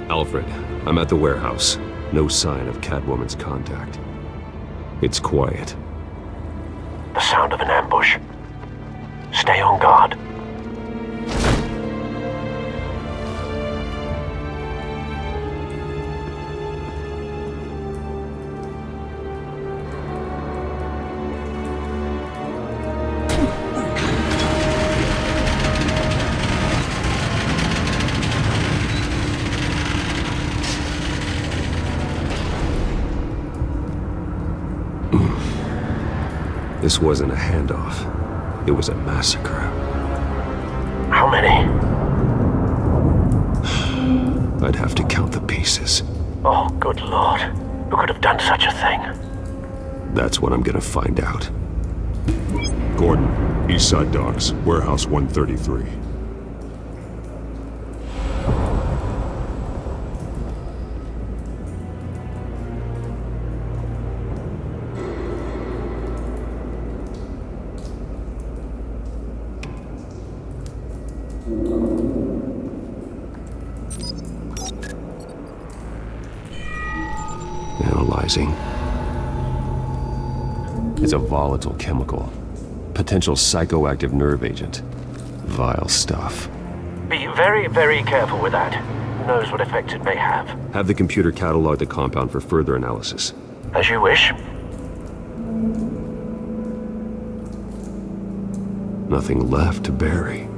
Alfred, I'm at the warehouse. No sign of Catwoman's contact. It's quiet. The sound of an ambush. Stay on guard. This wasn't a handoff. It was a massacre. How many? I'd have to count the pieces. Oh, good lord. Who could have done such a thing? That's what I'm gonna find out. Gordon, Eastside Docks, Warehouse 133. Analyzing. It's a volatile chemical. Potential psychoactive nerve agent. Vile stuff. Be very, very careful with that. Who knows what effects it may have. Have the computer catalog the compound for further analysis. As you wish. Nothing left to bury.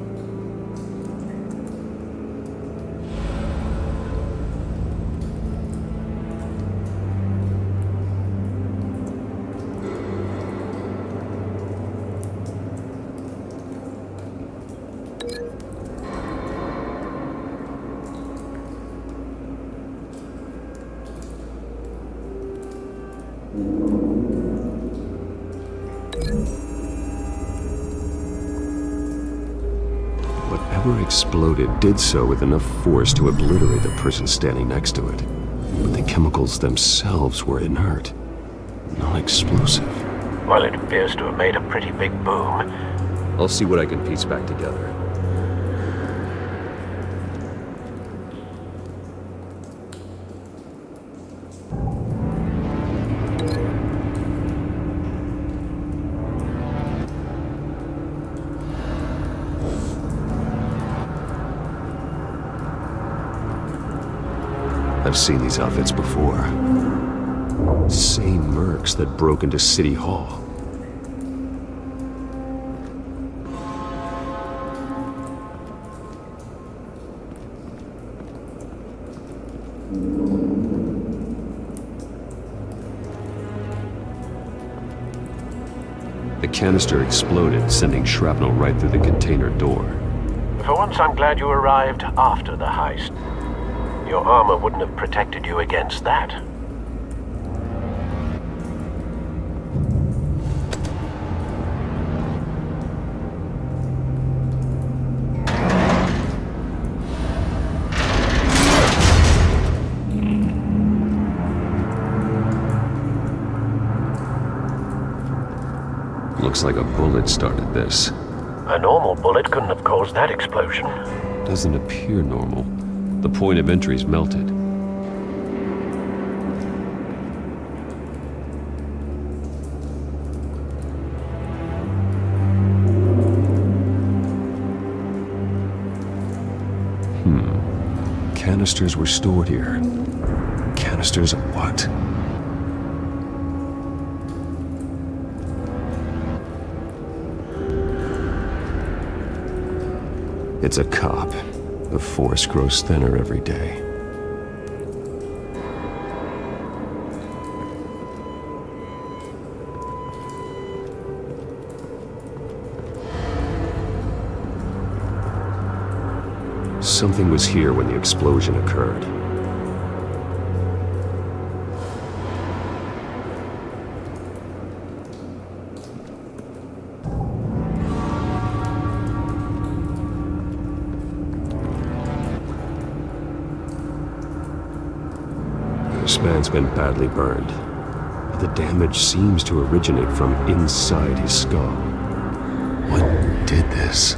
Whatever exploded did so with enough force to obliterate the person standing next to it. But the chemicals themselves were inert, non-explosive. Well, it appears to have made a pretty big boom. I'll see what I can piece back together. I've seen these outfits before. Same mercs that broke into City Hall. The canister exploded, sending shrapnel right through the container door. For once, I'm glad you arrived after the heist. Your armor wouldn't have protected you against that. Looks like a bullet started this. A normal bullet couldn't have caused that explosion. Doesn't appear normal. The point of entry's melted. canisters were stored here. Canisters of what? It's a cop. The force grows thinner every day. Something was here when the explosion occurred. This man's been badly burned. The damage seems to originate from inside his skull. What did this?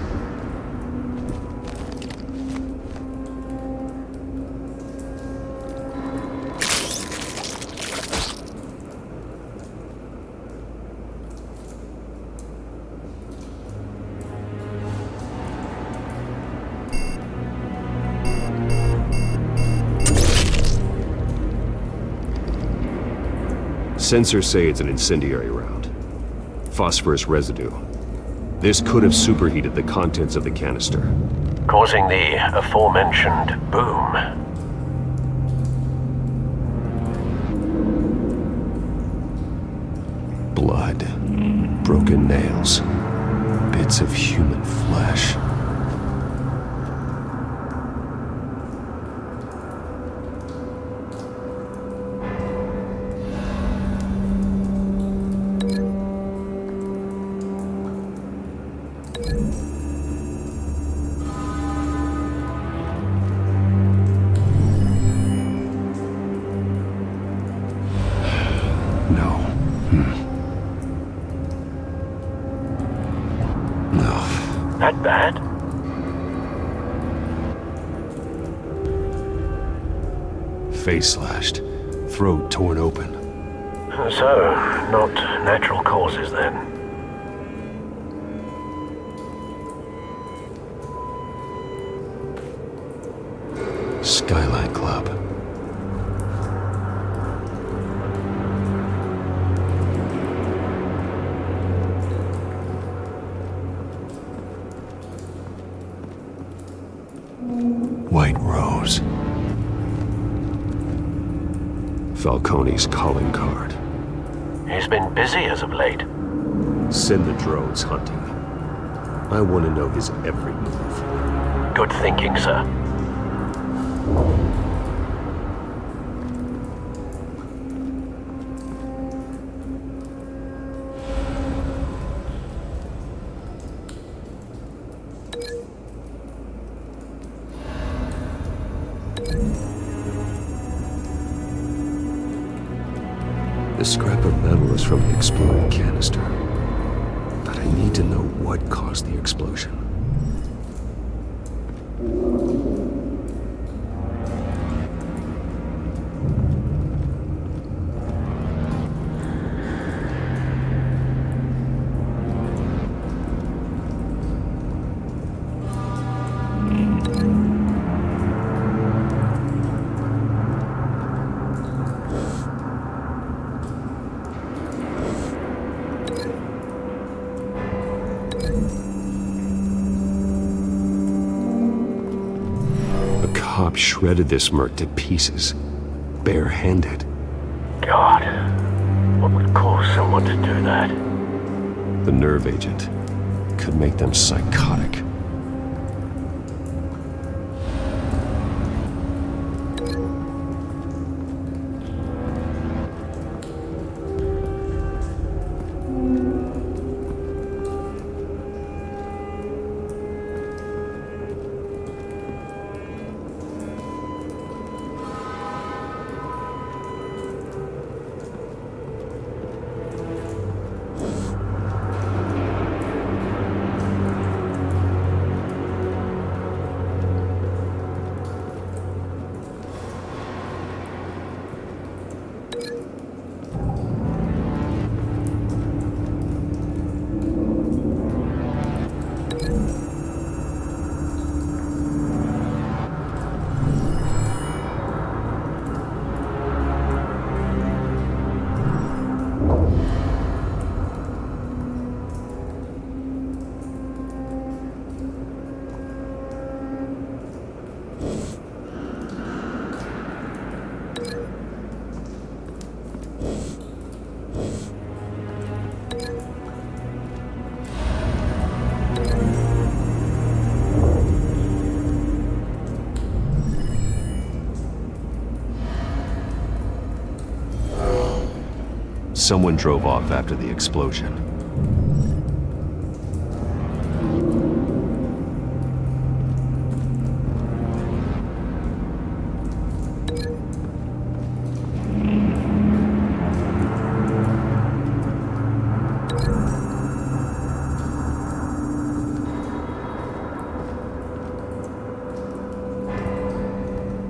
Sensors say it's an incendiary round. Phosphorus residue. This could have superheated the contents of the canister, causing the aforementioned boom. Blood, broken nails, bits of human flesh. That bad? Face slashed, throat torn open. So, not natural causes then. Skyline Club. White Rose. Falcone's calling card. He's been busy as of late. Send the drones hunting. I want to know his every move. Good thinking, sir. The scrap of metal is from the exploded canister. But I need to know what caused the explosion. Shredded this merc to pieces, bare-handed. God, what would cause someone to do that? The nerve agent could make them psychotic. Someone drove off after the explosion.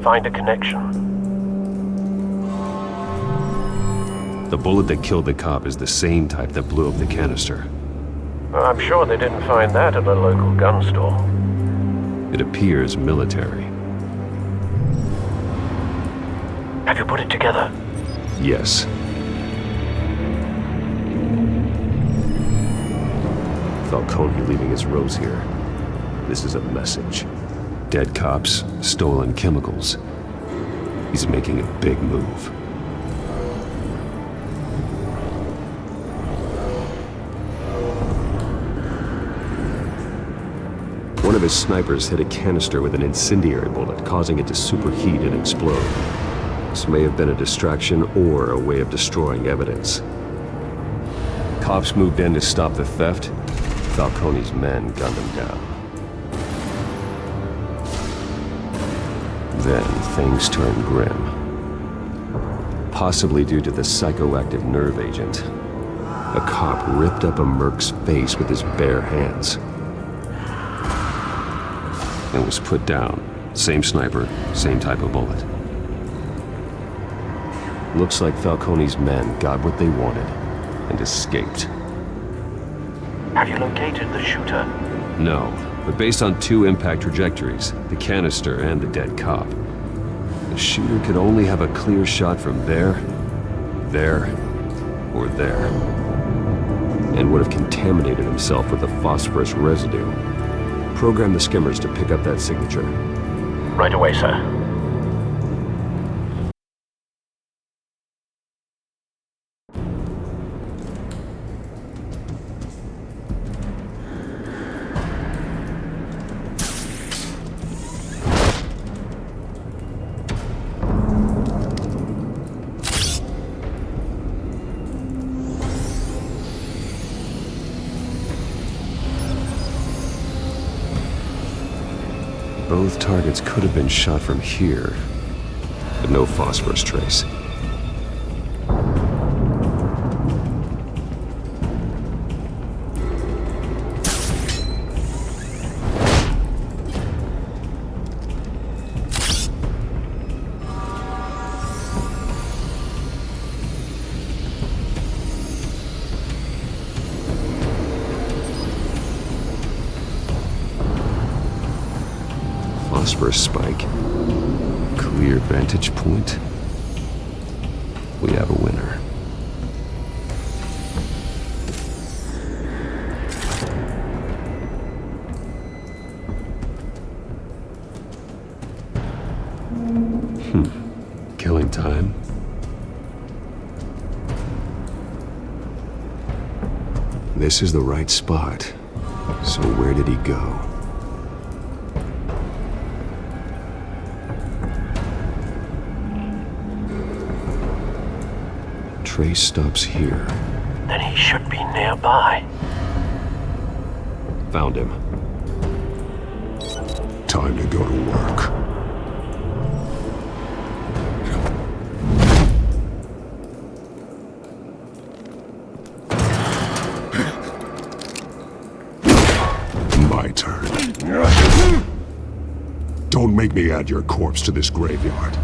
Find a connection. The bullet that killed the cop is the same type that blew up the canister. I'm sure they didn't find that at a local gun store. It appears military. Have you put it together? Yes. Falcone leaving his rose here. This is a message. Dead cops, stolen chemicals. He's making a big move. One of his snipers hit a canister with an incendiary bullet, causing it to superheat and explode. This may have been a distraction or a way of destroying evidence. Cops moved in to stop the theft. Falcone's men gunned him down. Then things turned grim. Possibly due to the psychoactive nerve agent. A cop ripped up a merc's face with his bare hands. And was put down. Same sniper, same type of bullet. Looks like Falcone's men got what they wanted and escaped. Have you located the shooter? No, but based on two impact trajectories, the canister and the dead cop, the shooter could only have a clear shot from there, or there, and would have contaminated himself with the phosphorus residue. Program the skimmers to pick up that signature. Right away, sir. Both targets could have been shot from here, but no phosphorus trace. Phosphorus spike. Clear vantage point. We have a winner. Killing time. This is the right spot. So where did he go? Trace stops here. Then he should be nearby. Found him. Time to go to work. My turn. Don't make me add your corpse to this graveyard.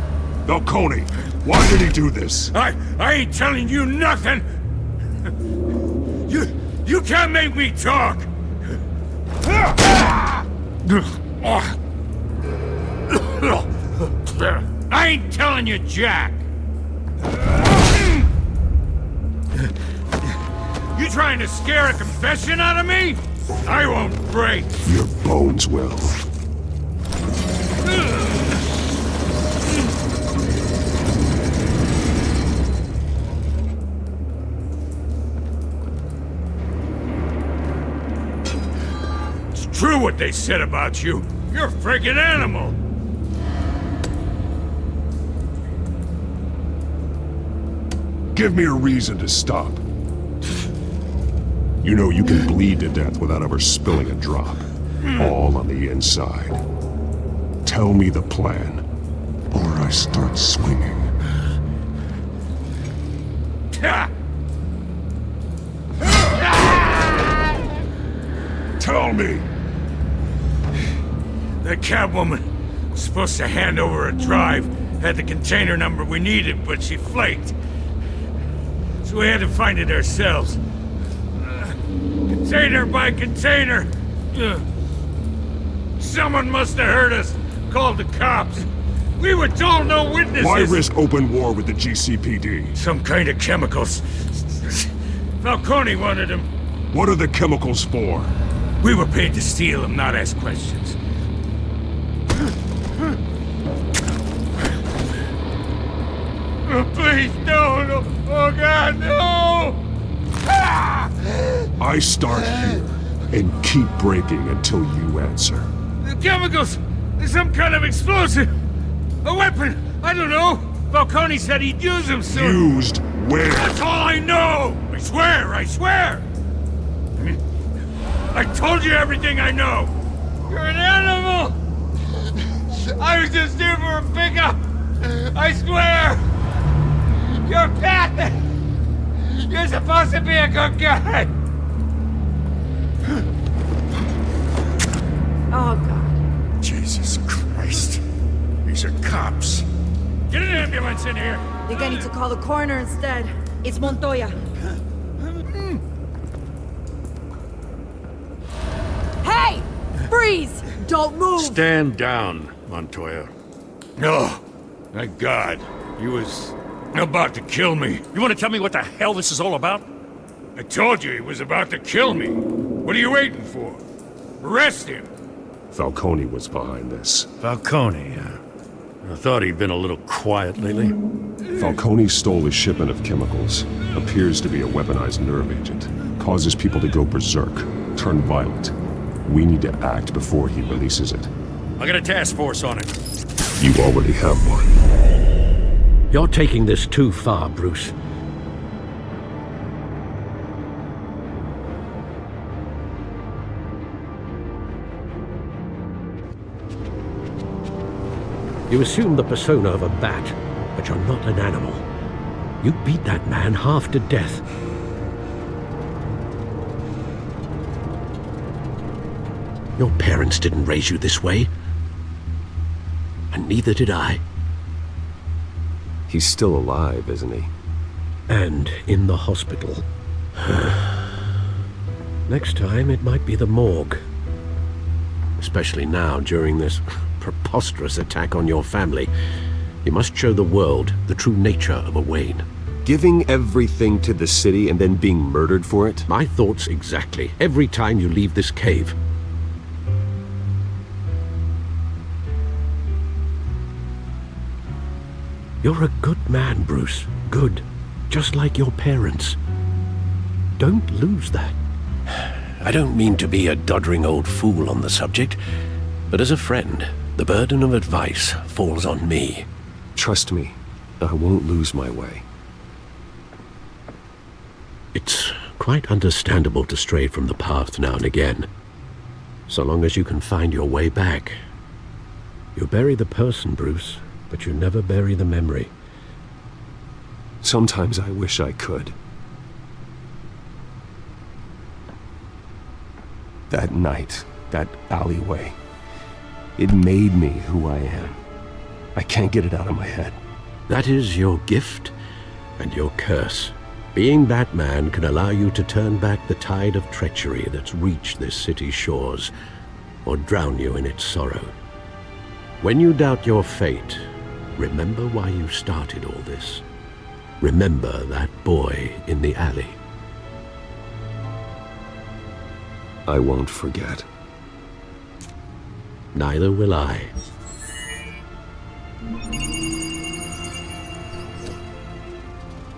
Falcone, why did he do this? I ain't telling you nothing! You can't make me talk! I ain't telling you jack! You trying to scare a confession out of me? I won't break! Your bones will. knew what they said about you. You're a freaking animal. Give me a reason to stop. You know you can bleed to death without ever spilling a drop. All on the inside. Tell me the plan, or I start swinging. Tell me! That Catwoman was supposed to hand over a drive, had the container number we needed, but she flaked. So we had to find it ourselves. Container by container. Someone must have heard us, called the cops. We were told no witnesses. Why risk open war with the GCPD? Some kind of chemicals. Falcone wanted them. What are the chemicals for? We were paid to steal them, not ask questions. Oh, please, no. Oh, God, no! I start here, and keep breaking until you answer. The chemicals! There's some kind of explosive! A weapon! I don't know! Falcone said he'd use them soon! Used where? That's all I know! I swear! I told you everything I know! You're an animal! I was just here for a pickup! I swear! You're pathetic! You're supposed to be a good guy! Oh, God. Jesus Christ. These are cops. Get an ambulance in here! Think I need to call the coroner instead. It's Montoya. Hey! Freeze! Don't move! Stand down, Montoya. No. Thank God. He was about to kill me. You want to tell me what the hell this is all about? I told you he was about to kill me. What are you waiting for? Arrest him! Falcone was behind this. Falcone, I thought he'd been a little quiet lately. Falcone stole a shipment of chemicals. Appears to be a weaponized nerve agent. Causes people to go berserk, turn violent. We need to act before he releases it. I got a task force on it. You already have one. You're taking this too far, Bruce. You assume the persona of a bat, but you're not an animal. You beat that man half to death. Your parents didn't raise you this way. And neither did I. He's still alive, isn't he? And in the hospital. Next time, it might be the morgue. Especially now, during this preposterous attack on your family. You must show the world the true nature of a Wayne. Giving everything to the city and then being murdered for it? My thoughts exactly. Every time you leave this cave. You're a good man, Bruce. Good. Just like your parents. Don't lose that. I don't mean to be a doddering old fool on the subject, but as a friend, the burden of advice falls on me. Trust me, I won't lose my way. It's quite understandable to stray from the path now and again, so long as you can find your way back. You bury the person, Bruce, but you never bury the memory. Sometimes I wish I could. That night, that alleyway, it made me who I am. I can't get it out of my head. That is your gift and your curse. Being Batman can allow you to turn back the tide of treachery that's reached this city's shores, or drown you in its sorrow. When you doubt your fate, remember why you started all this. Remember that boy in the alley. I won't forget. Neither will I.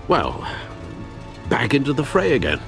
Well, back into the fray again.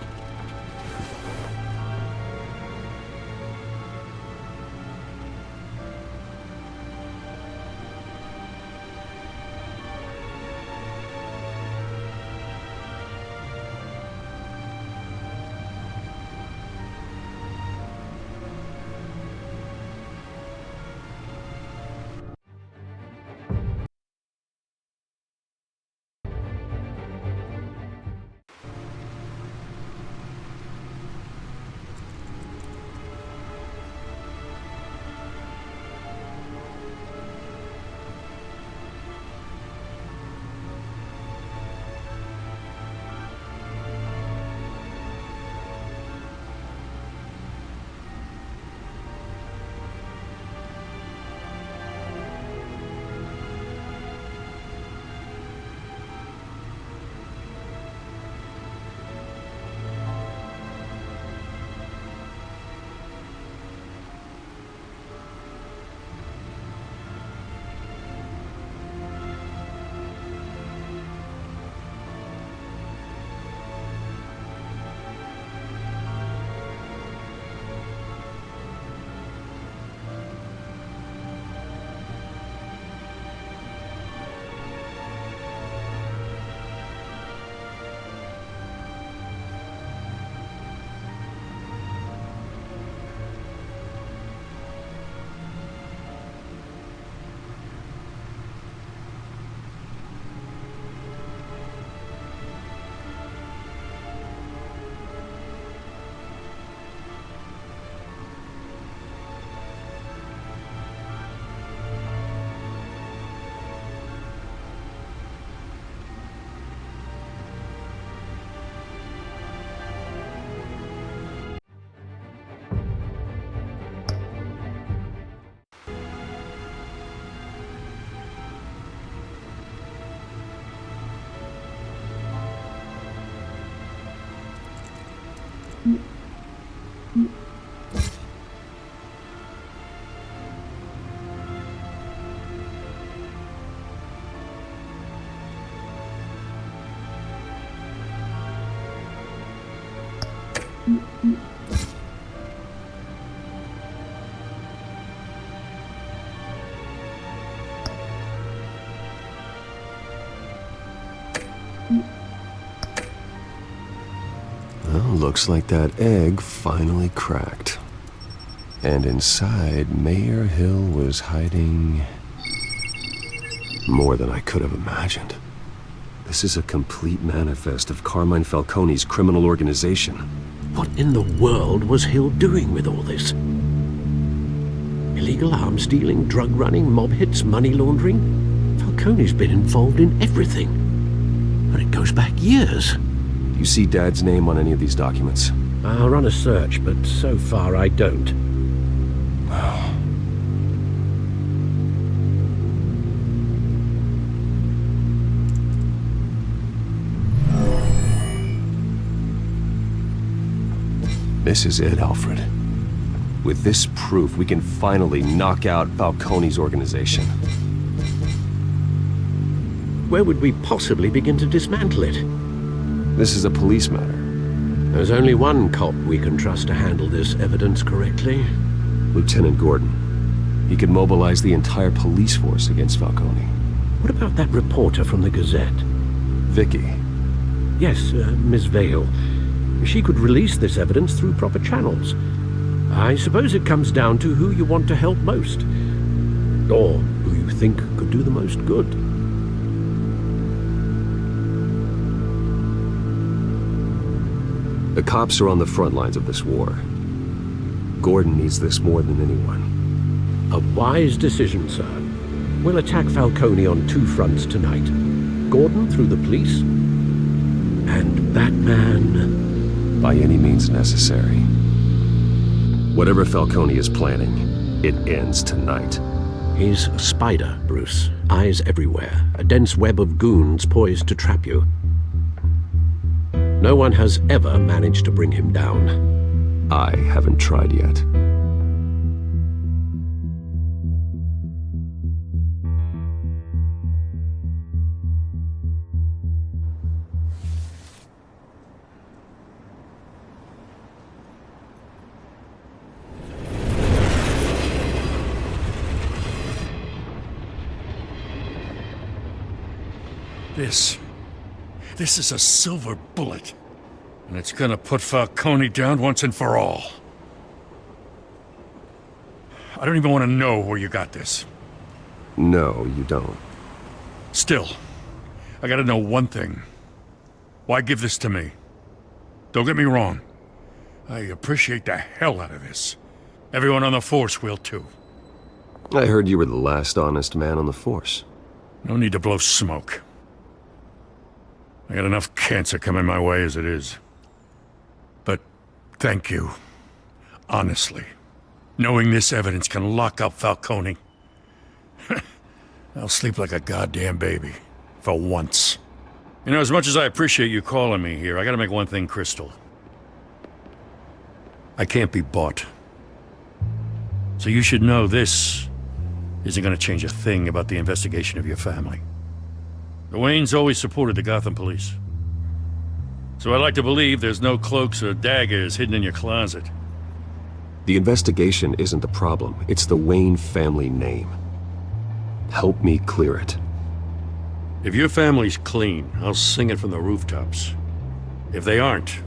Well, looks like that egg finally cracked. And inside, Mayor Hill was hiding more than I could have imagined. This is a complete manifest of Carmine Falcone's criminal organization. What in the world was Hill doing with all this? Illegal arms dealing, drug running, mob hits, money laundering? Falcone's been involved in everything. And it goes back years. Do you see Dad's name on any of these documents? I'll run a search, but so far I don't. This is it, Alfred. With this proof, we can finally knock out Falcone's organization. Where would we possibly begin to dismantle it? This is a police matter. There's only one cop we can trust to handle this evidence correctly. Lieutenant Gordon. He could mobilize the entire police force against Falcone. What about that reporter from the Gazette? Vicky. Yes, Miss Vale. She could release this evidence through proper channels. I suppose it comes down to who you want to help most. Or who you think could do the most good. The cops are on the front lines of this war. Gordon needs this more than anyone. A wise decision, sir. We'll attack Falcone on two fronts tonight. Gordon through the police, and Batman by any means necessary. Whatever Falcone is planning, it ends tonight. He's a spider, Bruce. Eyes everywhere. A dense web of goons poised to trap you. No one has ever managed to bring him down. I haven't tried yet. This is a silver bullet. And it's gonna put Falcone down once and for all. I don't even want to know where you got this. No, you don't. Still, I gotta know one thing. Why give this to me? Don't get me wrong. I appreciate the hell out of this. Everyone on the force will too. I heard you were the last honest man on the force. No need to blow smoke. I got enough cancer coming my way as it is. But thank you. Honestly. Knowing this evidence can lock up Falcone. I'll sleep like a goddamn baby. For once. You know, as much as I appreciate you calling me here, I gotta make one thing crystal. I can't be bought. So you should know this isn't gonna change a thing about the investigation of your family. The Waynes always supported the Gotham police. So I'd like to believe there's no cloaks or daggers hidden in your closet. The investigation isn't the problem. It's the Wayne family name. Help me clear it. If your family's clean, I'll sing it from the rooftops. If they aren't,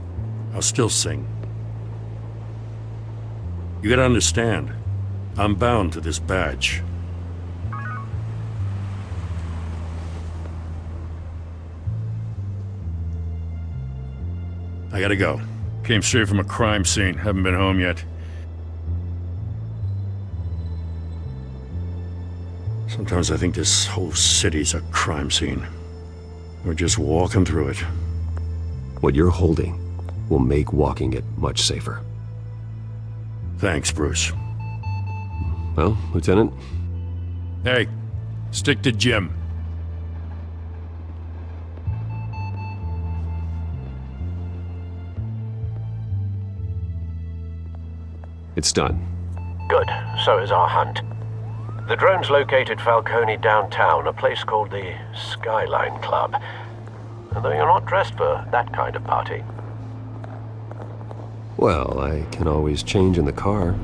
I'll still sing. You gotta understand, I'm bound to this badge. I gotta go. Came straight from a crime scene. Haven't been home yet. Sometimes I think this whole city's a crime scene. We're just walking through it. What you're holding will make walking it much safer. Thanks, Bruce. Well, Lieutenant? Hey, stick to Jim. It's done. Good. So is our hunt. The drones located Falcone downtown, a place called the Skyline Club. Although you're not dressed for that kind of party. Well, I can always change in the car.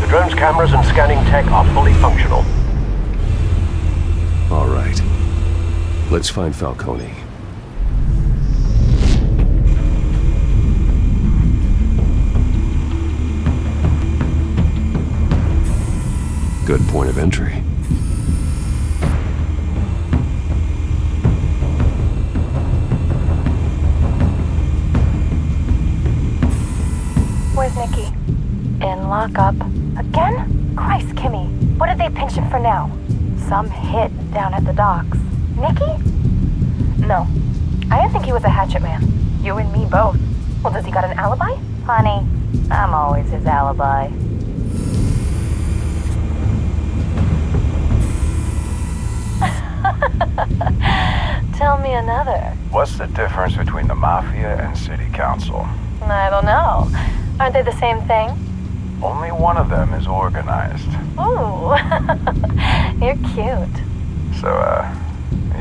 Drone's cameras and scanning tech are fully functional. All right. Let's find Falcone. Good point of entry. Where's Nikki? In lockup. Again? Christ, Kimmy. What did they pinch him for now? Some hit down at the docks. Nikki? No. I didn't think he was a hatchet man. You and me both. Well, does he got an alibi? Honey, I'm always his alibi. Tell me another. What's the difference between the Mafia and City Council? I don't know. Aren't they the same thing? Only one of them is organized. Ooh, you're cute. So, are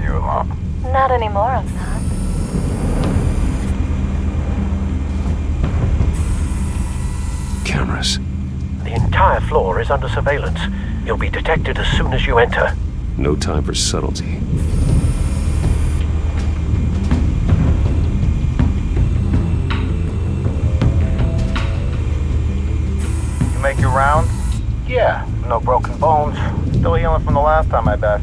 you alone? Not anymore, I'm not. Cameras. The entire floor is under surveillance. You'll be detected as soon as you enter. No time for subtlety. Make your round? Yeah, no broken bones. Still healing from the last time, I bet.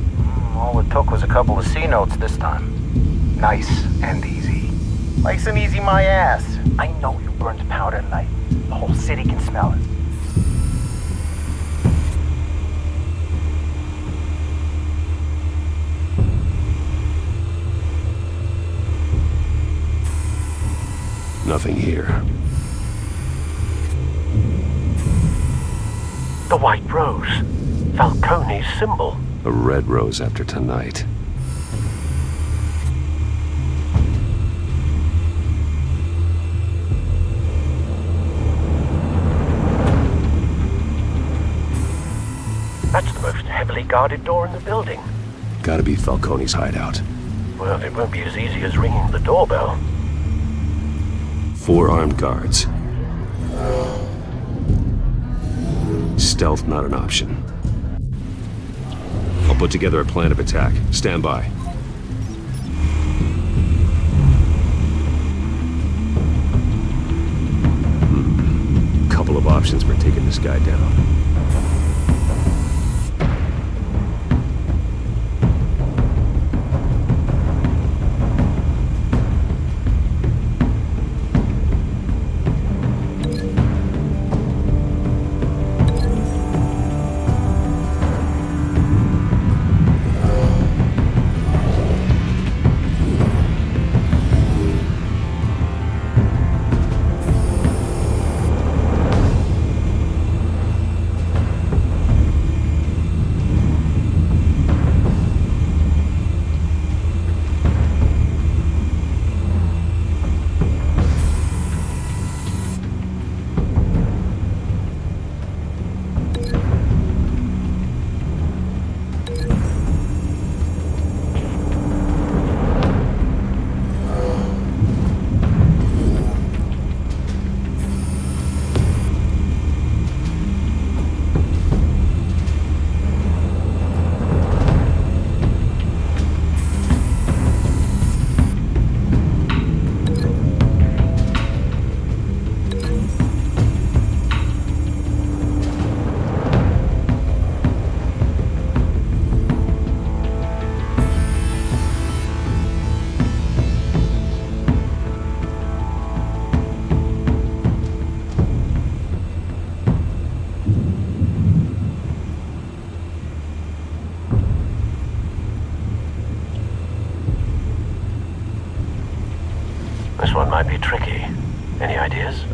All it took was a couple of C notes this time. Nice and easy. Nice and easy, my ass. I know you burned powder tonight. The whole city can smell it. Nothing here. The white rose. Falcone's symbol. A red rose after tonight. That's the most heavily guarded door in the building. Gotta be Falcone's hideout. Well, it won't be as easy as ringing the doorbell. 4 armed guards. Stealth not an option. I'll put together a plan of attack. Stand by. Couple of options for taking this guy down.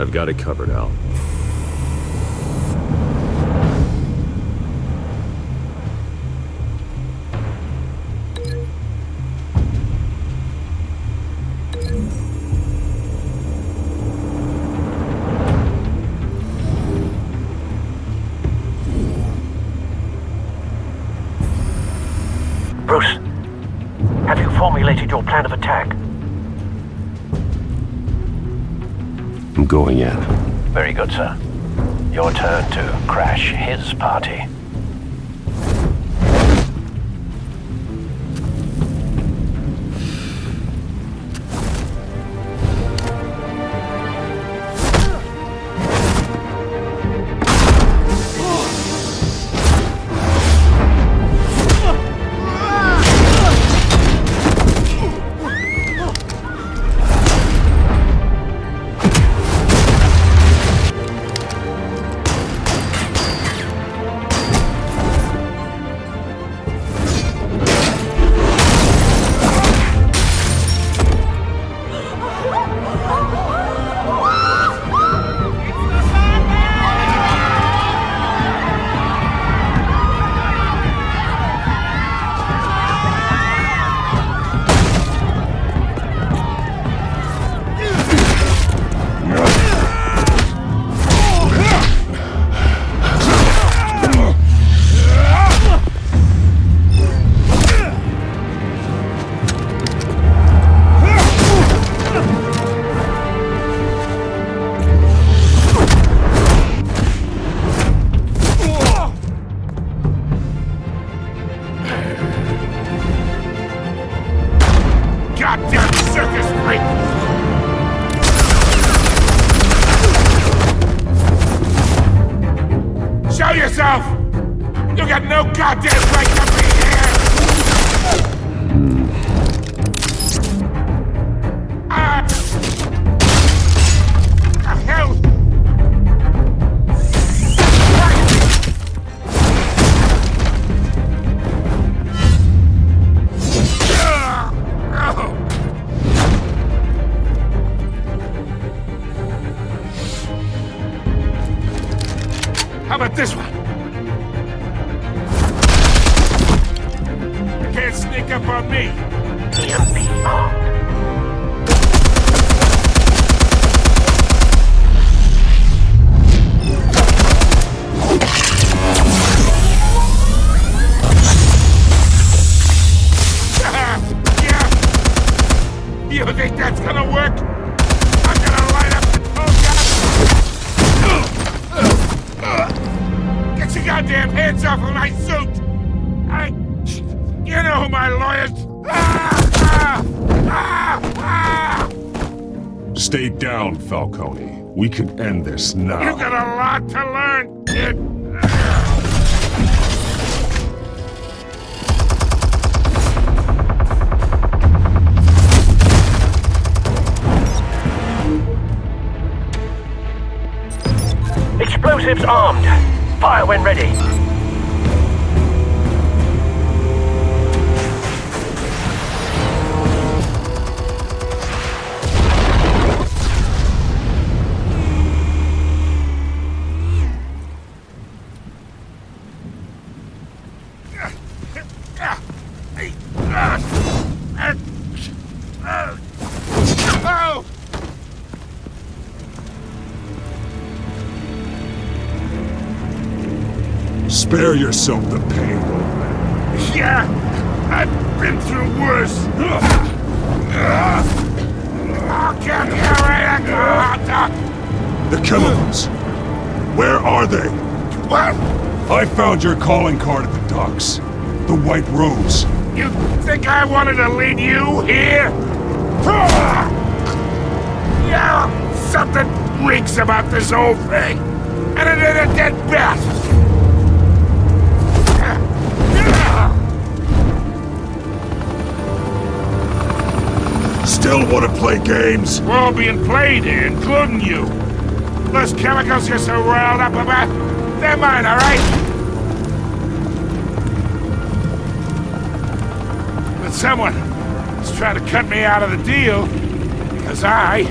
I've got it covered, Al. Bruce, have you formulated your plan of attack? I'm going in. Very good, sir. Your turn to crash his party. How about this one? You can't sneak up on me. EMP armed. You think that's gonna work? I'm gonna light up the whole gun! Get your goddamn hands off of my suit! You know who my lawyers... Stay down, Falcone. We can end this now. You got a lot to learn, kid! Explosives armed. Fire when ready. Spare yourself the pain, old man. Yeah, I've been through worse. I'll get you right at the hot dog. The chemicals. Where are they? What? I found your calling card at the docks. The White Rose. You think I wanted to lead you here? Yeah, something reeks about this whole thing. And it ain't a dead bat. Still want to play games? We're all being played here, including you. Those chemicals you're so riled up about, they're mine, all right? But someone is trying to cut me out of the deal because I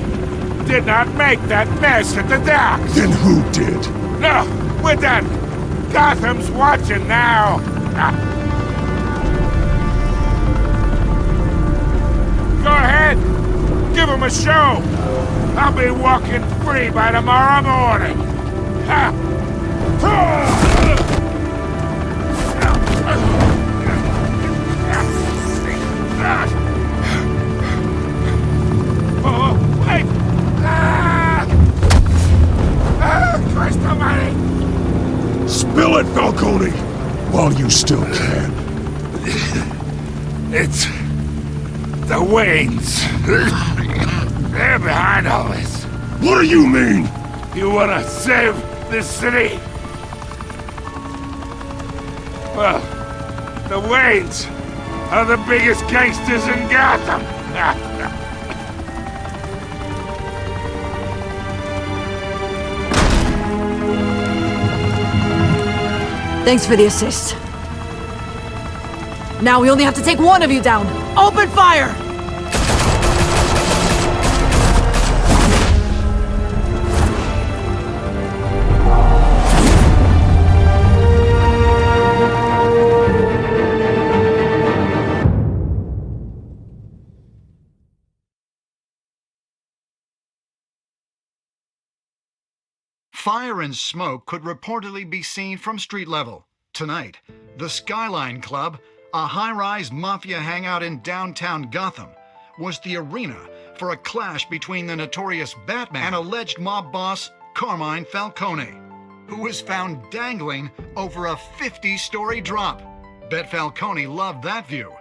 did not make that mess at the docks. Then who did? No, we're done. Gotham's watching now. Go ahead. Give him a show. I'll be walking free by tomorrow morning. Oh, wait! Christ almighty! Spill it, Falcone! While you still can. It's the Waynes. They're behind all this. What do you mean? You wanna save this city? Well, the Waynes are the biggest gangsters in Gotham. Thanks for the assist. Now we only have to take one of you down. Open fire! Fire and smoke could reportedly be seen from street level. Tonight, the Skyline Club, a high-rise mafia hangout in downtown Gotham, was the arena for a clash between the notorious Batman and alleged mob boss Carmine Falcone, who was found dangling over a 50-story drop. Bet Falcone loved that view.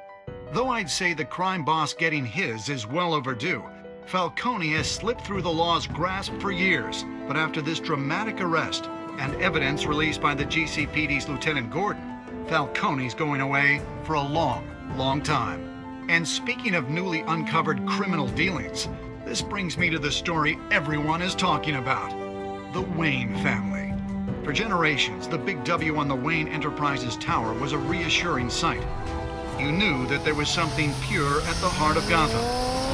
Though I'd say the crime boss getting his is well overdue, Falcone has slipped through the law's grasp for years, but after this dramatic arrest and evidence released by the GCPD's Lieutenant Gordon, Falcone's going away for a long, long time. And speaking of newly uncovered criminal dealings, this brings me to the story everyone is talking about: the Wayne family. For generations, the big W on the Wayne Enterprises Tower was a reassuring sight. You knew that there was something pure at the heart of Gotham,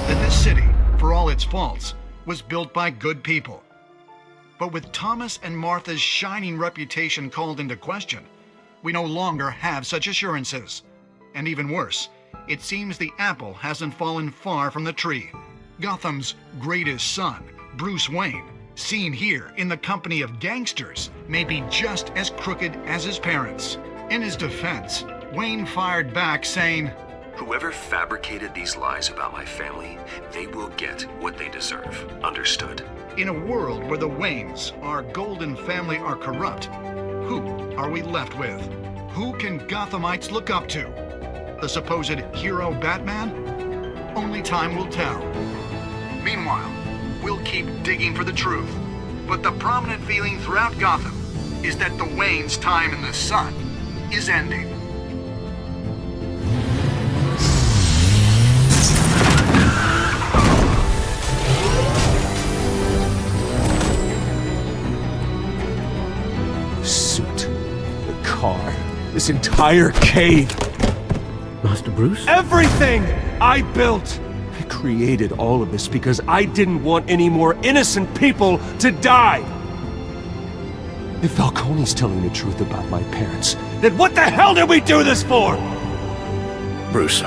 that this city, for all its faults, was built by good people. But with Thomas and Martha's shining reputation called into question, we no longer have such assurances. And even worse, it seems the apple hasn't fallen far from the tree. Gotham's greatest son, Bruce Wayne, seen here in the company of gangsters, may be just as crooked as his parents. In his defense, Wayne fired back saying, "Whoever fabricated these lies about my family, they will get what they deserve. Understood?" In a world where the Waynes, our golden family, are corrupt, who are we left with? Who can Gothamites look up to? The supposed hero Batman? Only time will tell. Meanwhile, we'll keep digging for the truth. But the prominent feeling throughout Gotham is that the Waynes' time in the sun is ending. Car. This entire cave. Master Bruce? Everything I built. I created all of this because I didn't want any more innocent people to die. If Falcone's telling the truth about my parents, then what the hell did we do this for? Bruce,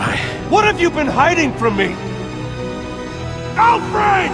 What have you been hiding from me? Alfred!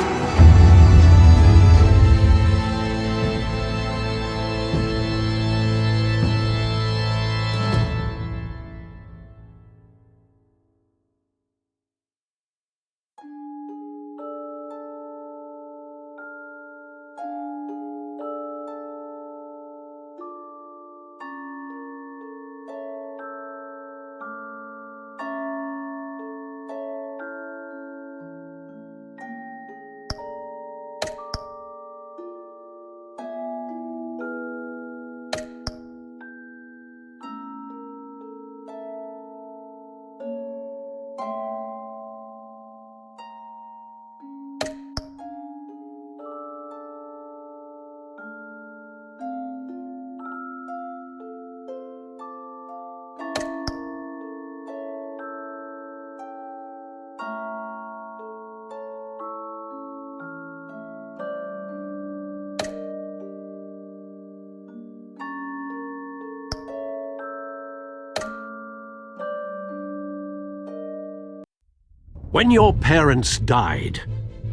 When your parents died,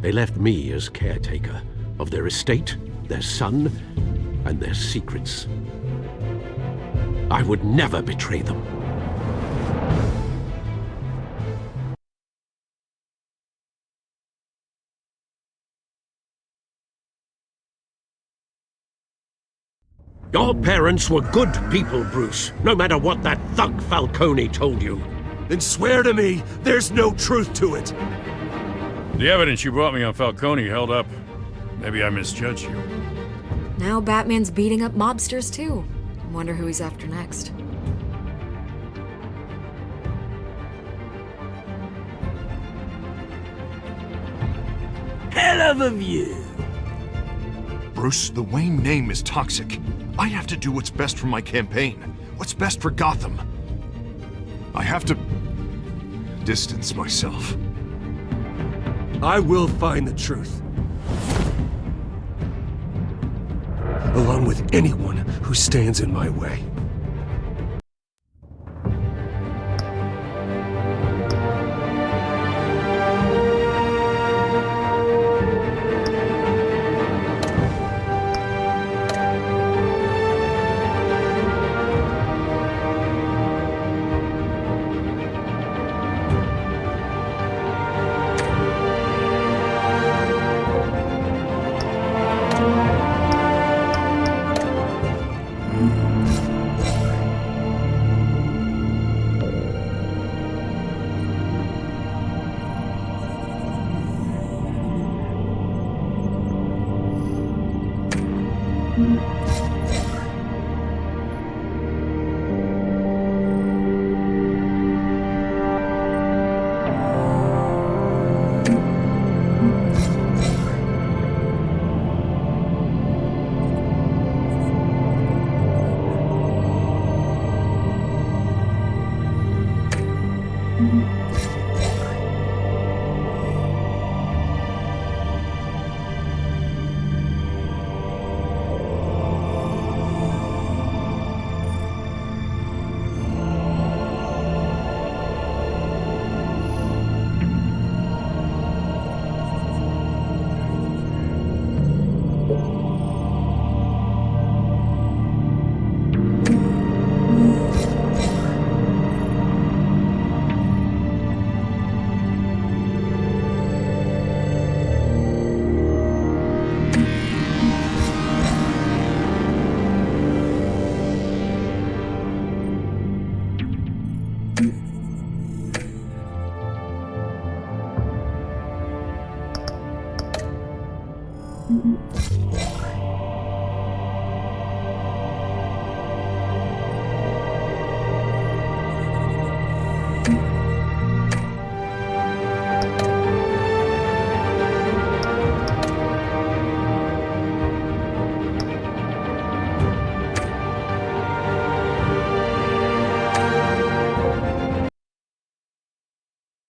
they left me as caretaker of their estate, their son, and their secrets. I would never betray them. Your parents were good people, Bruce, no matter what that thug Falcone told you. Then swear to me there's no truth to it. The evidence you brought me on Falcone held up. Maybe I misjudged you. Now Batman's beating up mobsters too. Wonder who he's after next. Hell of a view. Bruce, the Wayne name is toxic. I have to do what's best for my campaign. What's best for Gotham. I have to distance myself. I will find the truth. Along with anyone who stands in my way.